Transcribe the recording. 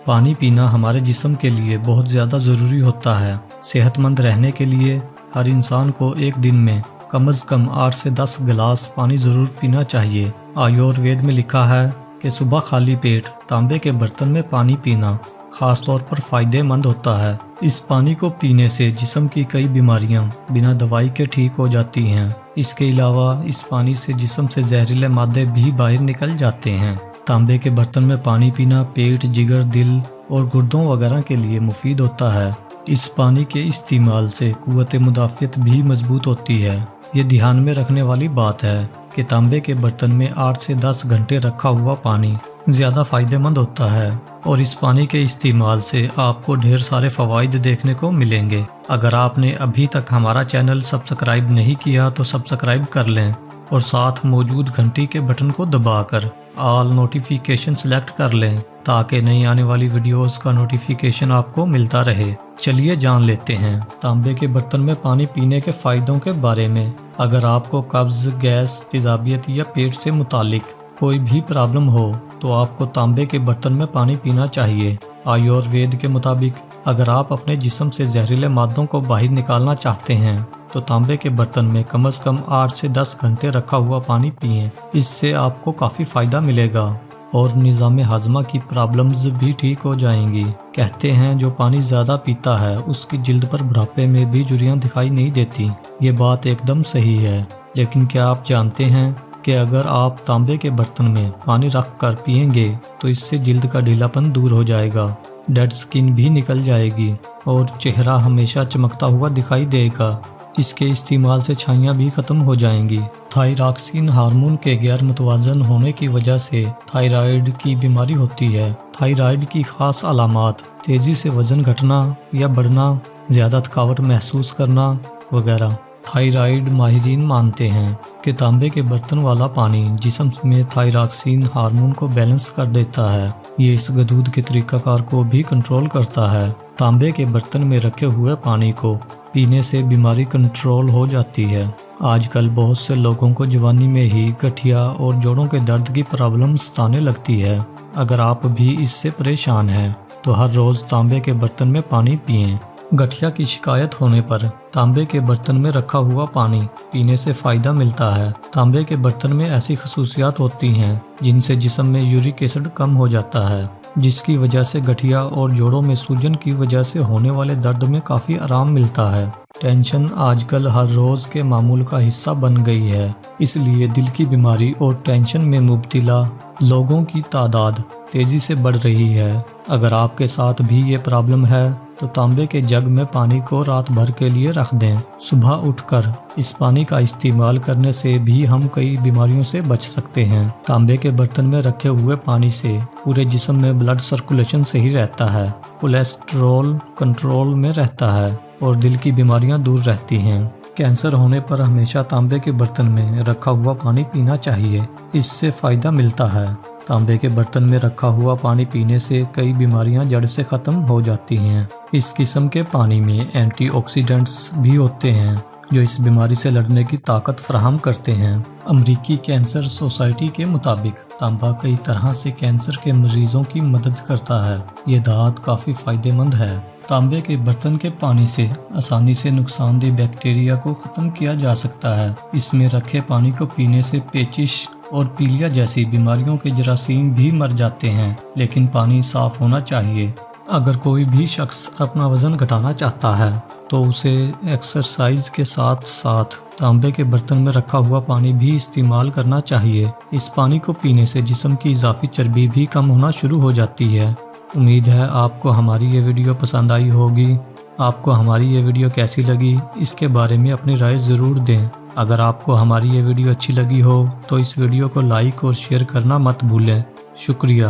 پانی پینا ہمارے جسم کے لیے بہت زیادہ ضروری ہوتا ہے۔ صحت مند رہنے کے لیے ہر انسان کو ایک دن میں کم از کم 8 سے 10 گلاس پانی ضرور پینا چاہیے۔ آیوروید میں لکھا ہے کہ صبح خالی پیٹ تانبے کے برتن میں پانی پینا خاص طور پر فائدہ مند ہوتا ہے۔ اس پانی کو پینے سے جسم کی کئی بیماریاں بنا دوائی کے ٹھیک ہو جاتی ہیں۔ اس کے علاوہ اس پانی سے جسم سے زہریلے مادے بھی باہر نکل جاتے ہیں۔ تانبے کے برتن میں پانی پینا پیٹ، جگر، دل اور گردوں وغیرہ کے لیے مفید ہوتا ہے۔ اس پانی کے استعمال سے قوت مدافعت بھی مضبوط ہوتی ہے۔ یہ دھیان میں رکھنے والی بات ہے کہ تانبے کے برتن میں 8 سے 10 گھنٹے رکھا ہوا پانی زیادہ فائدہ مند ہوتا ہے، اور اس پانی کے استعمال سے آپ کو ڈھیر سارے فوائد دیکھنے کو ملیں گے۔ اگر آپ نے ابھی تک ہمارا چینل سبسکرائب نہیں کیا تو سبسکرائب کر لیں اور ساتھ موجود گھنٹی کے بٹن کو دبا کر آل نوٹیفیکیشن سلیکٹ کر لیں تاکہ نئی آنے والی ویڈیوز کا نوٹیفیکیشن آپ کو ملتا رہے۔ چلیے جان لیتے ہیں تانبے کے برتن میں پانی پینے کے فائدوں کے بارے میں۔ اگر آپ کو قبض، گیس، تیزابیت یا پیٹ سے متعلق کوئی بھی پرابلم ہو تو آپ کو تانبے کے برتن میں پانی پینا چاہیے۔ آیوروید کے مطابق اگر آپ اپنے جسم سے زہریلے مادوں کو باہر نکالنا چاہتے ہیں تو تانبے کے برتن میں کم از کم 8 سے 10 گھنٹے رکھا ہوا پانی پئیں۔ اس سے آپ کو کافی فائدہ ملے گا اور نظام ہاضمہ کی پرابلمز بھی ٹھیک ہو جائیں گی۔ کہتے ہیں جو پانی زیادہ پیتا ہے اس کی جلد پر بڑھاپے میں بھی جھریاں دکھائی نہیں دیتی۔ یہ بات ایک دم صحیح ہے، لیکن کیا آپ جانتے ہیں کہ اگر آپ تانبے کے برتن میں پانی رکھ کر پئیں گے تو اس سے جلد کا ڈھیلا پن دور ہو جائے گا، ڈیڈ سکن بھی نکل جائے گی اور چہرہ ہمیشہ چمکتا ہوا دکھائی دے گا۔ اس کے استعمال سے چھائیاں بھی ختم ہو جائیں گی۔ تھائراکسین ہارمون کے غیر متوازن ہونے کی وجہ سے تھائرائیڈ کی بیماری ہوتی ہے۔ تھائرائیڈ کی خاص علامات تیزی سے وزن گھٹنا یا بڑھنا، زیادہ تھکاوٹ محسوس کرنا وغیرہ۔ تھائرائیڈ ماہرین مانتے ہیں کہ تانبے کے برتن والا پانی جسم میں تھائراکسین ہارمون کو بیلنس کر دیتا ہے۔ یہ اس غدود کے طریقہ کار کو بھی کنٹرول کرتا ہے۔ تانبے کے برتن میں رکھے ہوئے پانی کو پینے سے بیماری کنٹرول ہو جاتی ہے۔ آج کل بہت سے لوگوں کو جوانی میں ہی گٹھیا اور جوڑوں کے درد کی پرابلم ستانے لگتی ہے۔ اگر آپ بھی اس سے پریشان ہیں تو ہر روز تانبے کے برتن میں پانی پئیں۔ گٹھیا کی شکایت ہونے پر تانبے کے برتن میں رکھا ہوا پانی پینے سے فائدہ ملتا ہے۔ تانبے کے برتن میں ایسی خصوصیات ہوتی ہیں جن سے جسم میں یورک ایسڈ کم ہو جاتا ہے، جس کی وجہ سے گٹھیا اور جوڑوں میں سوجن کی وجہ سے ہونے والے درد میں کافی آرام ملتا ہے۔ ٹینشن آج کل ہر روز کے معمول کا حصہ بن گئی ہے، اس لیے دل کی بیماری اور ٹینشن میں مبتلا لوگوں کی تعداد تیزی سے بڑھ رہی ہے۔ اگر آپ کے ساتھ بھی یہ پرابلم ہے تو تانبے کے جگ میں پانی کو رات بھر کے لیے رکھ دیں۔ صبح اٹھ کر اس پانی کا استعمال کرنے سے بھی ہم کئی بیماریوں سے بچ سکتے ہیں۔ تانبے کے برتن میں رکھے ہوئے پانی سے پورے جسم میں بلڈ سرکولیشن صحیح رہتا ہے، کولیسٹرول کنٹرول میں رہتا ہے اور دل کی بیماریاں دور رہتی ہیں۔ کینسر ہونے پر ہمیشہ تانبے کے برتن میں رکھا ہوا پانی پینا چاہیے، اس سے فائدہ ملتا ہے۔ تانبے کے برتن میں رکھا ہوا پانی پینے سے کئی بیماریاں جڑ سے ختم ہو جاتی ہیں۔ اس قسم کے پانی میں اینٹی آکسیڈنٹس بھی ہوتے ہیں جو اس بیماری سے لڑنے کی طاقت فراہم کرتے ہیں۔ امریکی کینسر سوسائٹی کے مطابق تانبا کئی طرح سے کینسر کے مریضوں کی مدد کرتا ہے۔ یہ دھات کافی فائدہ مند ہے۔ تانبے کے برتن کے پانی سے آسانی سے نقصان دہ بیکٹیریا کو ختم کیا جا سکتا ہے۔ اس میں رکھے پانی کو پینے سے پیچش اور پیلیا جیسی بیماریوں کے جراثیم بھی مر جاتے ہیں، لیکن پانی صاف ہونا چاہیے۔ اگر کوئی بھی شخص اپنا وزن گھٹانا چاہتا ہے تو اسے ایکسرسائز کے ساتھ ساتھ تانبے کے برتن میں رکھا ہوا پانی بھی استعمال کرنا چاہیے۔ اس پانی کو پینے سے جسم کی اضافی چربی بھی کم ہونا شروع ہو جاتی ہے۔ امید ہے آپ کو ہماری یہ ویڈیو پسند آئی ہوگی۔ آپ کو ہماری یہ ویڈیو کیسی لگی اس کے بارے میں اپنی رائے ضرور دیں۔ اگر آپ کو ہماری یہ ویڈیو اچھی لگی ہو تو اس ویڈیو کو لائک اور شیئر کرنا مت بھولیں۔ شکریہ۔